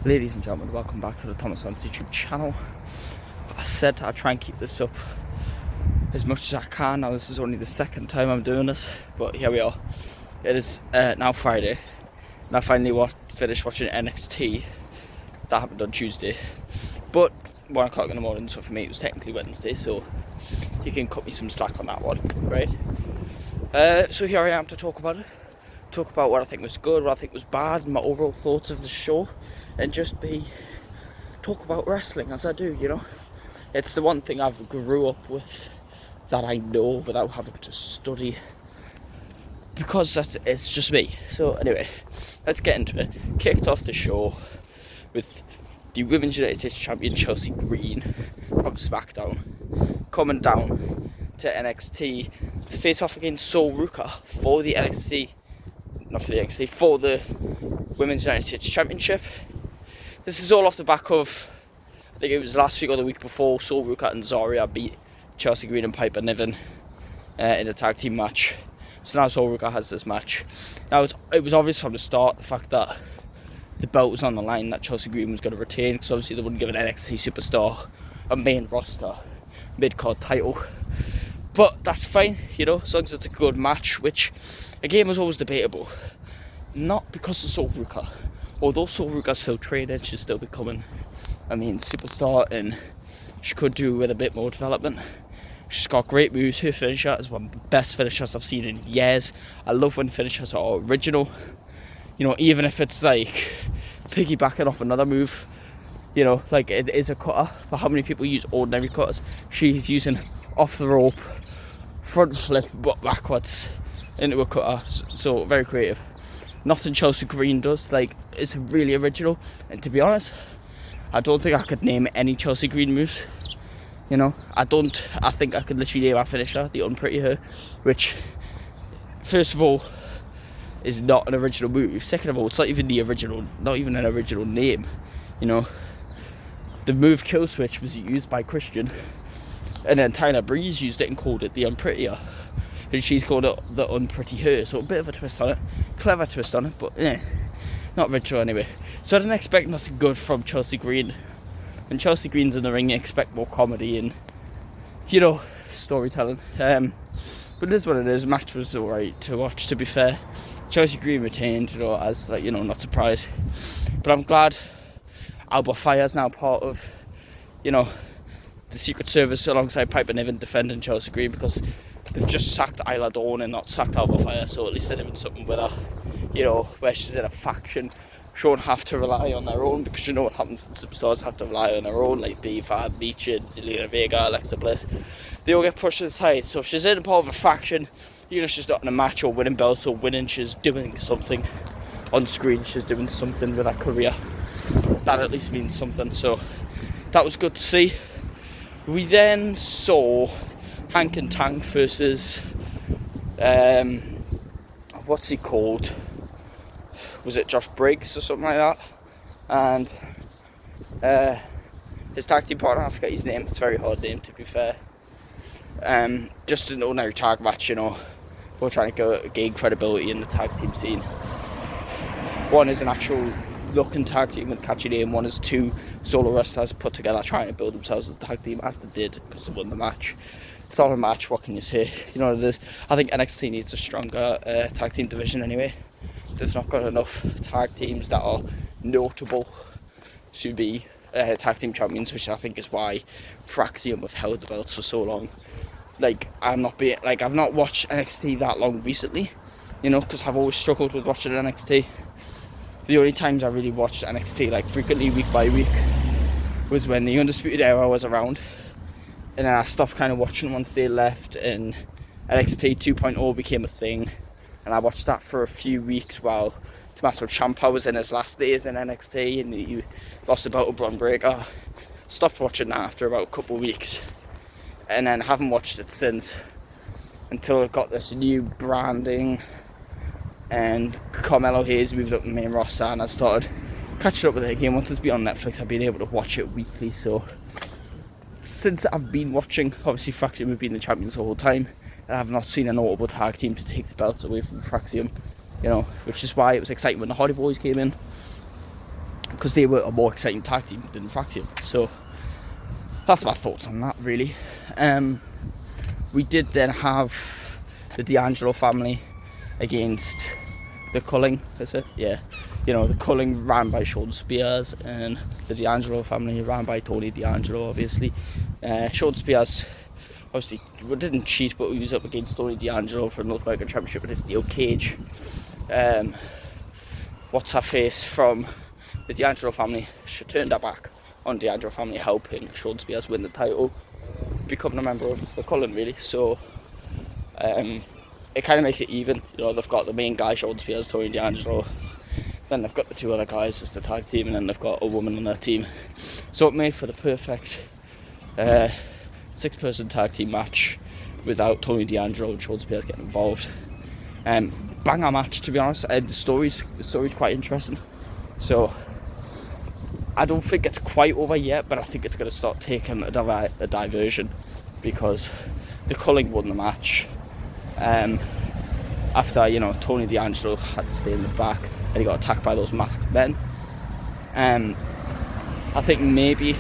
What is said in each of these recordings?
Ladies and gentlemen, welcome back to the Thomas Hans YouTube channel. I said I'd try and keep this up as much as I can. Now this is only the second time I'm doing this, but here we are. It is now Friday, and I finally finished watching NXT. That happened on Tuesday, but 1 o'clock in the morning, so for me it was technically Wednesday, so you can cut me some slack on that one, right? So here I am to talk about it. Talk about what I think was good, what I think was bad, and my overall thoughts of the show, and just talk about wrestling as I do, you know. It's the one thing I've grew up with that I know without having to study, because it's just me. So anyway, let's get into it. Kicked off the show with the Women's United States Champion Chelsea Green from SmackDown coming down to NXT to face off against Sol Ruka for the for the Women's United States Championship. This is all off the back of, I think it was last week or the week before, Sol Ruka and Zarya beat Chelsea Green and Piper Niven in a tag team match. So now Sol Ruka has this match. Now it was obvious from the start, the fact that the belt was on the line, that Chelsea Green was going to retain, because obviously they wouldn't give an NXT superstar a main roster mid-card title. But that's fine, you know, as long as it's a good match, which again was always debatable. Not because of Sol Ruka. Although Sol Ruka's still training, she's still becoming a main superstar, and she could do with a bit more development. She's got great moves. Her finisher is one of the best finishers I've seen in years. I love when finishers are original. You know, even if it's like piggybacking off another move, you know, like it is a cutter. But how many people use ordinary cutters? She's using off the rope, front flip, but backwards into a cutter. So very creative. Nothing Chelsea Green does, like, it's really original. And to be honest, I don't think I could name any Chelsea Green moves. You know, I think I could literally name our finisher, the Unpretty Her, which, first of all, is not an original move. Second of all, it's not even an original name. You know, the move Kill Switch was used by Christian, and then Tyler Breeze used it and called it the Unprettier, and she's called it the Unpretty Her. So a bit of a twist on it, clever twist on it, but yeah, not original anyway. So I didn't expect nothing good from Chelsea Green. When Chelsea Green's in the ring, you expect more comedy and, you know, storytelling. But it is what it is. Match was alright to watch, to be fair. Chelsea Green retained, you know, as, like, you know, not surprised. But I'm glad Alba Fire's now part of, you know, the Secret Service alongside Piper Niven defending Chelsea Green, because they've just sacked Isla Dawn and not sacked Alba Fire, so at least they're doing something with her, you know, where she's in a faction. She won't have to rely on their own, because you know what happens when superstars have to rely on their own, like Beaver, Meechin, Zelina Vega, Alexa Bliss. They all get pushed aside. So if she's in part of a faction, even if she's not in a match or winning belts or winning, she's doing something on screen, she's doing something with her career. That at least means something, so that was good to see. We then saw Hank and Tank versus, what's he called? Was it Josh Briggs or something like that? And his tag team partner, I forget his name, it's a very hard name to be fair. Just an ordinary tag match, you know. We're trying to gain credibility in the tag team scene. One is an actual looking tag team with a catchy name, one is two solo wrestlers put together trying to build themselves as a tag team, as they did, because they won the match. Solid match, what can you say? You know what it is. I think NXT needs a stronger tag team division anyway. They've not got enough tag teams that are notable to be tag team champions, which I think is why Fraxium have held the belts for so long. Like, I've not watched NXT that long recently, you know, because I've always struggled with watching NXT. The only times I really watched NXT, like frequently week by week, was when the Undisputed Era was around, and then I stopped kind of watching once they left and NXT 2.0 became a thing, and I watched that for a few weeks while Tommaso Ciampa was in his last days in NXT and he lost the belt to Bron Breakker. Stopped watching that after about a couple of weeks, and then haven't watched it since, until it got this new branding and Carmelo Hayes moved up the main roster, and I started catching up with it again. Once it's been on Netflix, I've been able to watch it weekly. So since I've been watching, obviously Fraxium have been the champions the whole time, and I've not seen a notable tag team to take the belts away from Fraxium, you know, which is why it was exciting when the Hardy Boys came in. because they were a more exciting tag team than Faction. So that's my thoughts on that, really. We did then have the D'Angelo family against the Culling, is it? Yeah. You know, the Culling ran by Sean Spears, and the D'Angelo family ran by Tony D'Angelo, obviously. Sean Spears obviously didn't cheat, but he was up against Tony D'Angelo for the North American Championship in his steel cage. What's her face from the D'Angelo family? She turned her back on D'Angelo family, helping Sean Spears win the title, becoming a member of the Cullen, really. So it kind of makes it even. You know, they've got the main guy, Sean Spears, Tony D'Angelo. Then they've got the two other guys as the tag team, and then they've got a woman on their team. So it made for the perfect 6-person tag team match without Tony D'Angelo and Sean Spears getting involved. Banger match, to be honest. The story's quite interesting. So I don't think it's quite over yet, but I think it's going to start taking a diversion, because the Culling won the match after, you know, Tony D'Angelo had to stay in the back and he got attacked by those masked men. I think maybe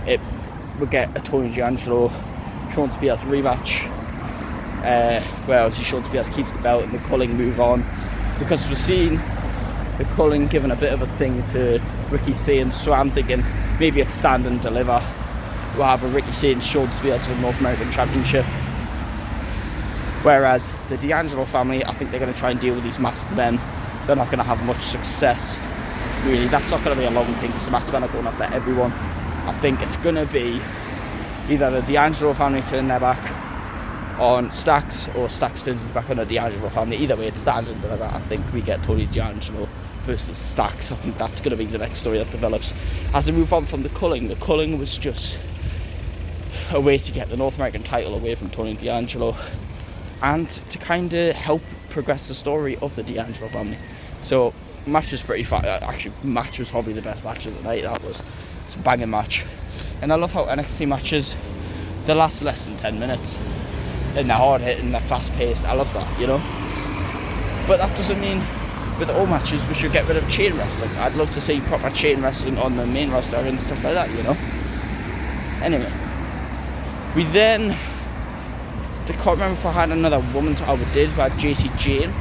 it will get a Tony D'Angelo Sean Spears rematch, where obviously Sean Spears keeps the belt and the Culling move on, because we're seeing the Culling giving a bit of a thing to Ricky Saynes, so I'm thinking maybe it's stand and deliver. We'll have a Ricky Saynes Sean Spears for the North American Championship. Whereas the D'Angelo family, I think they're going to try and deal with these masked men. They're not going to have much success, really. That's not going to be a long thing, because the masked men are going after everyone. I think it's going to be either the D'Angelo family turn their back on Stacks, or Stacks turns his back on the D'Angelo family. Either way, it stands and deliver. I think we get Tony D'Angelo versus Stacks. I think that's going to be the next story that develops. As we move on from the Culling was just a way to get the North American title away from Tony D'Angelo, and to kind of help progress the story of the D'Angelo family. So match was pretty fun. Actually, match was probably the best match of the night. That was a banging match. And I love how NXT matches, they last less than 10 minutes, and they're hard hitting, they're fast paced. I love that, you know. But that doesn't mean with all matches we should get rid of chain wrestling. I'd love to see proper chain wrestling on the main roster and stuff like that, you know. Anyway, we then, I can't remember if I had another woman to, we did, we had JC Jane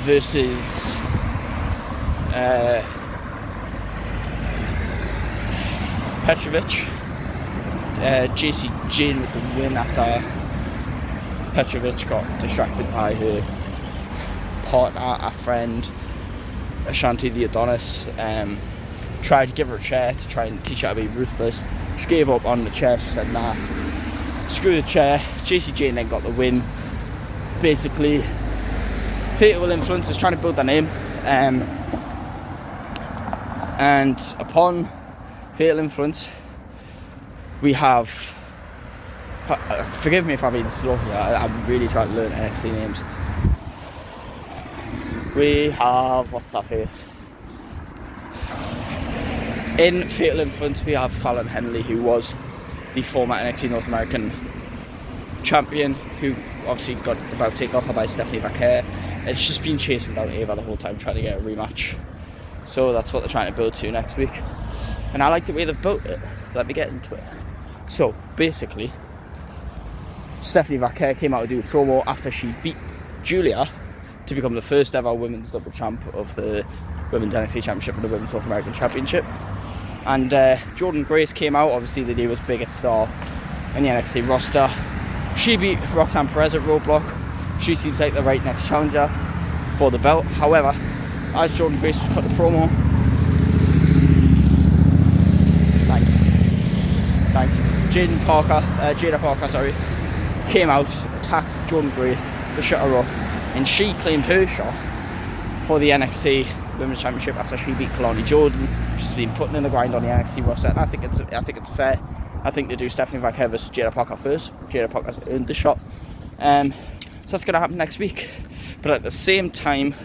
versus Petrovic. JC Jane with the win after Petrovic got distracted by her partner, a friend, Ashanti the Adonis. Tried to give her a chair to try and teach her to be ruthless. She gave up on the chair. She said, nah, screw the chair. JC Jane then got the win. Basically, Fatal Influence is trying to build their name. And upon Fatal Influence, we have, forgive me if I'm being slow here, I'm really trying to learn NXT names. We have, what's that face? In Fatal Influence, we have Fallon Henley, who was the former NXT North American champion, who obviously got about taken off by Stephanie Vaquer, and she's been chasing down Ava the whole time, trying to get a rematch. So that's what they're trying to build to next week, and I like the way they've built it. Let me get into it. So basically, Stephanie Vaquer came out to do a promo after she beat Julia to become the first ever women's double champ of the Women's NXT Championship and the Women's North American Championship. And Jordan Grace came out, obviously the newest biggest star in the NXT roster. She beat Roxanne Perez at Roadblock. She seems like the right next challenger for the belt. However, as Jordan Grace was cut the promo, thanks. Jada Parker, came out, attacked Jordan Grace to shut her up, and she claimed her shot for the NXT Women's Championship after she beat Kalani Jordan. She's been putting in the grind on the NXT roster, and I think it's fair. I think they do Stephanie Vaquer versus Jada Parker first. Jada Parker's earned the shot, so that's going to happen next week. But at the same time,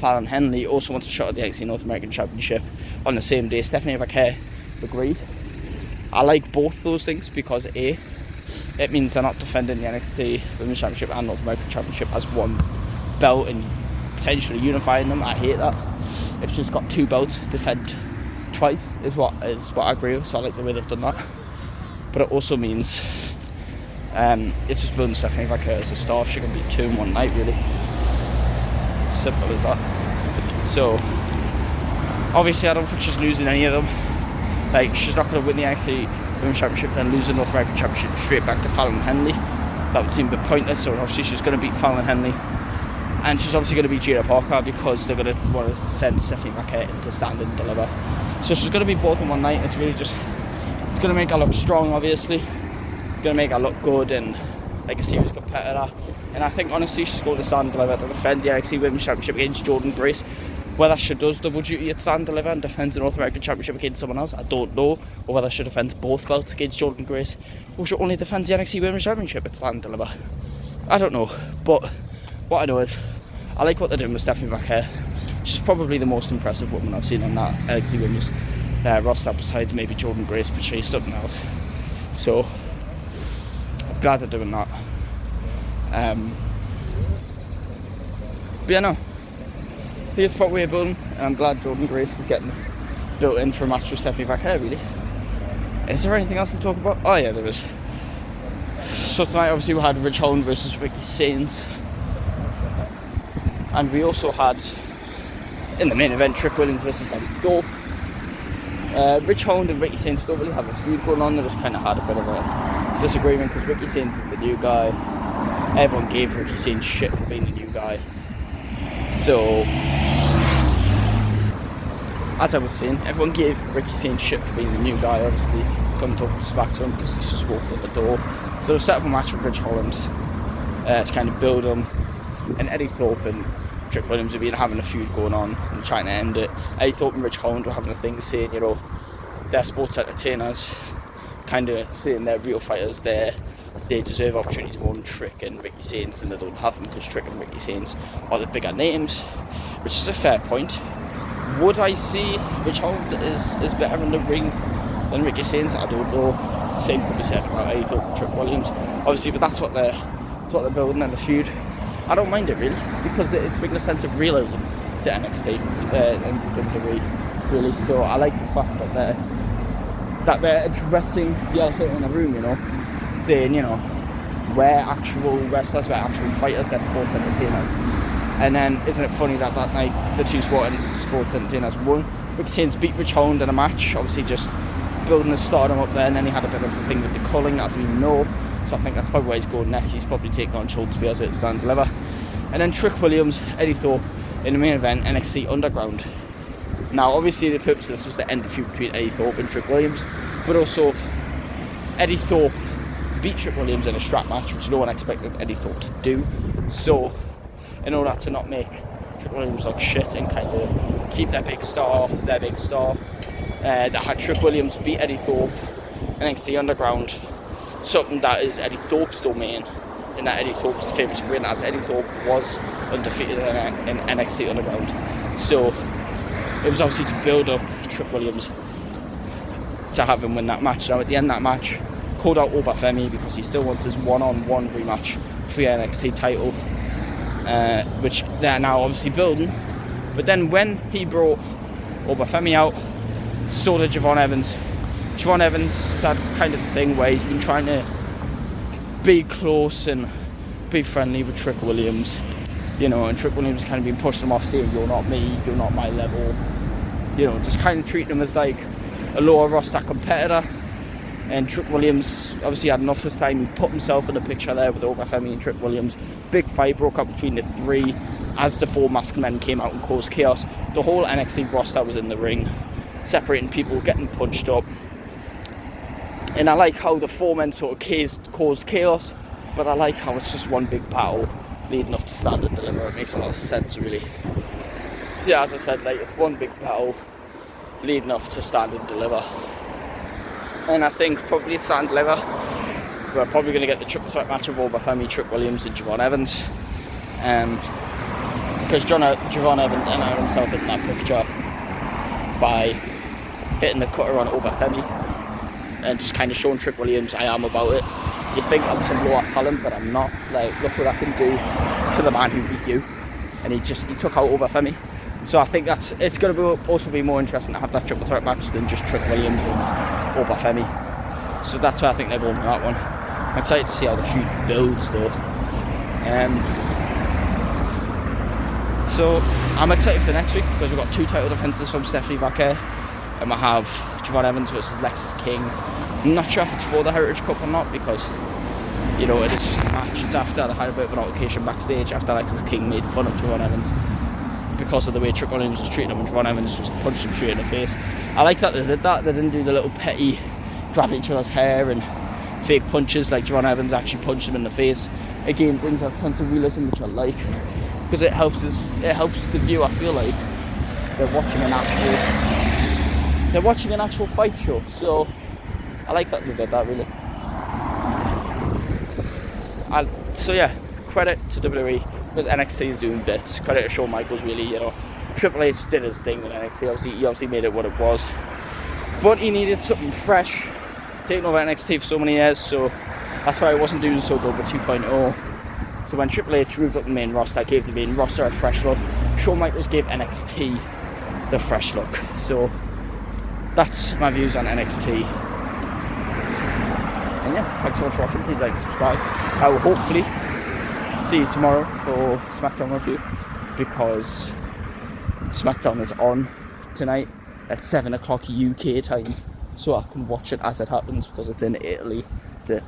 Fallon Henley also wants a shot at the NXT North American Championship on the same day. Stephanie Vaquer agreed. I like both those things because A, it means they're not defending the NXT Women's Championship and North American Championship as one belt and potentially unifying them. I hate that. If she's got two belts, defend twice is what I agree with. So I like the way they've done that. But it also means it's just building Stephanie Vaquer as a star. She can beat 2 in one night, really. It's simple as that. So obviously I don't think she's losing any of them. Like, she's not going to win the NXT Women's Championship and then lose the North American Championship straight back to Fallon Henley. That would seem a bit pointless. So obviously she's going to beat Fallon Henley, and she's obviously going to beat Jada Parker because they're going to want to send Stephanie Vaquer to stand and deliver. So she's going to be both in one night. It's really just, it's going to make her look strong, obviously. It's going to make her look good and like a serious competitor. And I think honestly she's going to stand and deliver to defend the NXT Women's Championship against Jordan Grace. Whether she does double duty at stand and deliver and defends the North American Championship against someone else, I don't know. Or whether she defends both belts against Jordan Grace, or she only defends the NXT Women's Championship at stand and deliver. I don't know. But what I know is I like what they're doing with Stephanie Vaquer. She's probably the most impressive woman I've seen on that NXT Women's roster, besides maybe Jordan Grace, but she's something else. So I'm glad they're doing that. But yeah, no. I think it's what we're building, and I'm glad Jordan Grace is getting built in for a match with Stephanie Vaquer, really. Is there anything else to talk about? Oh yeah, there is. So tonight obviously we had Ridge Holland versus Ricky Sainz, and we also had in the main event Trick Williams versus Eddie Thorpe. Ridge Holland and Ricky Sainz don't really have a feud going on. They just kind of had a bit of a disagreement because Ricky Sainz is the new guy. Everyone gave Ricky Sainz shit for being the new guy. So, as I was saying, everyone gave Ricky Sainz shit for being the new guy, obviously, coming to back to him because he's just walked out the door. So they set up a match with Ridge Holland to kind of build him, and Eddie Thorpe and Trick Williams have been having a feud going on and trying to end it. Eddie Thorpe and Ridge Holland were having a thing saying, you know, they're sports entertainers, kind of saying they're real fighters, they deserve opportunities more than Trick and Ricky Sainz, and they don't have them because Trick and Ricky Sainz are the bigger names, which is a fair point. Would I see Ridge Holland is better in the ring than Ricky Sainz? I don't know. Same could be said about Eddie Thorpe and Trick Williams, obviously, but that's what they're building in the feud. I don't mind it really, because it's bringing a sense of realism to NXT and to WWE, really. So I like the fact that they're addressing the elephant in the room, you know, saying, you know, we're actual wrestlers, we're actual fighters, they're sports entertainers. And then isn't it funny that night the two sports entertainers won? Ricky Sainz beat Ridge Holland in a match, obviously just building the stardom up there, and then he had a bit of a thing with the culling, as we know. So I think that's probably where he's going next. He's probably taking on Schultz as it stand deliver. And then Trick Williams, Eddie Thorpe in the main event, NXT Underground. Now obviously the purpose of this was to end the feud between Eddie Thorpe and Trick Williams, but also Eddie Thorpe beat Trick Williams in a strap match, which no one expected Eddie Thorpe to do. So in order to not make Trick Williams look shit and kind of keep their big star, that had Trick Williams beat Eddie Thorpe NXT Underground, something that is Eddie Thorpe's domain, and that Eddie Thorpe's favourite to win, as Eddie Thorpe was undefeated in NXT Underground. So it was obviously to build up Trick Williams to have him win that match. Now at the end of that match, called out Obafemi because he still wants his one-on-one rematch for the NXT title, which they're now obviously building. But then when he brought Obafemi out, so did Javon Evans. Javon Evans has had kind of a thing where he's been trying to be close and be friendly with Trick Williams, you know, and Trick Williams kind of been pushing him off, saying, you're not me, you're not my level, you know, just kind of treating him as like a lower roster competitor. And Trick Williams obviously had enough this time. He put himself in the picture there with Obafemi and Trick Williams. Big fight broke up between the three as the four masked men came out and caused chaos. The whole NXT roster was in the ring, separating people, getting punched up. And I like how the four men sort of caused chaos, but I like how it's just one big battle leading up to Stand and Deliver. It makes a lot of sense, really. So yeah, as I said, like, it's one big battle leading up to Stand and Deliver. And I think probably at Stand and Deliver, we're probably going to get the triple threat match of Obafemi, Trick Williams and Javon Evans. Because Javon Evans entered himself in that picture by hitting the cutter on Obafemi and just kind of showing Trick Williams I am about it. You think I'm some lower talent, but I'm not. Like, look what I can do to the man who beat you. And he took out Obafemi. So I think it's going to also be more interesting to have that triple threat match than just Trick Williams and Obafemi. So that's why I think they're going for that one. I'm excited to see how the feud builds though. So I'm excited for next week because we've got 2 title defences from Stephanie Vaquer, and we have Javon Evans versus Lexis King. I'm not sure if it's for the Heritage Cup or not, because you know, it is just a match. It's after they had a bit of an altercation backstage after Lexis King made fun of Javon Evans because of the way Trick Williams was treating him, and Javon Evans just punched him straight in the face. I like that they did that. They didn't do the little petty grabbing each other's hair and fake punches like Javon Evans actually punched him in the face. Again, brings that sense of realism, which I like, because it helps the viewer feel like they're watching an actual fight show. So I like that they did that, really. So yeah, credit to WWE because NXT is doing bits. Credit to Shawn Michaels, really. You know, Triple H did his thing in NXT. He obviously made it what it was, but he needed something fresh. Taking over NXT for so many years, so that's why I wasn't doing so good with 2.0. So when Triple H moved up the main roster, I gave the main roster a fresh look. Shawn Michaels gave NXT the fresh look. So that's my views on NXT. And yeah, thanks so much for watching. Please like and subscribe. I will hopefully see you tomorrow for SmackDown review, because SmackDown is on tonight at 7 o'clock UK time, so I can watch it as it happens, because it's in Italy,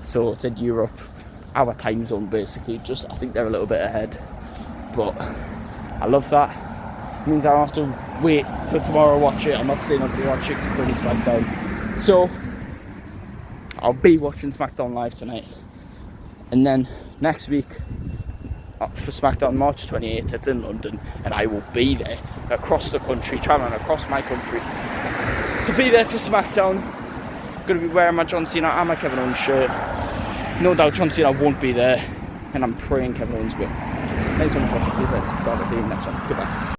so it's in Europe, our time zone basically. Just I think they're a little bit ahead, but I love that. It means I don't have to wait till tomorrow to watch it. I'm not staying up to watch it because it's only SmackDown. So I'll be watching SmackDown live tonight, and then next week for SmackDown March 28th, it's in London, and I will be there across the country, travelling across my country to be there for SmackDown. Going to be wearing my John Cena and my Kevin Owens shirt. No doubt John Cena won't be there, and I'm praying Kevin Owens will. Thanks so much for watching. Please like, subscribe. I'll see you in the next one. Goodbye.